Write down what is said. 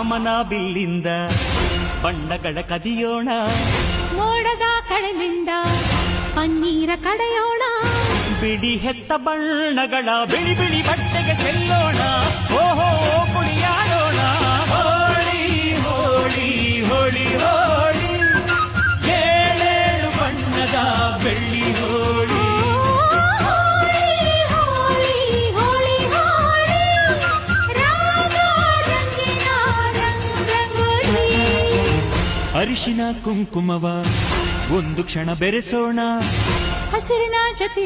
ಕಾಮನ ಬಿಲ್ಲಿಂದ ಬಣ್ಣಗಳ ಕದಿಯೋಣ, ಮೋಡದ ಕಡಲಿಂದ ಪನ್ನೀರ ಕಡೆಯೋಣ, ಬಿಳಿ ಹೆತ್ತ ಬಣ್ಣಗಳ ಬಿಳಿ ಬಿಳಿ ಬಟ್ಟೆಗೆ ಚೆಲ್ಲೋಣ. ಓಹೋ ಕುಣಿಯಾಡೋಣ. ಹೋಳಿ ಹೋಳಿ ಹೋಳಿ ಹೋಳಿ, ಏಳೇಳು ಬಣ್ಣದ ಬೆಳ್ಳಿ ಹೋಳಿ. ಹೋಳಿ ಹೋಳಿ ಹೋಳಿ ಹೋಳಿ, ರಾಗ ರಂಗಿನ ರಂಗೋಲಿ. ಅರಿಶಿನ ಕುಂಕುಮವ ಒಂದು ಕ್ಷಣ ಬೆರೆಸೋಣ, ಹಸಿರಿನ ಜೊತೆ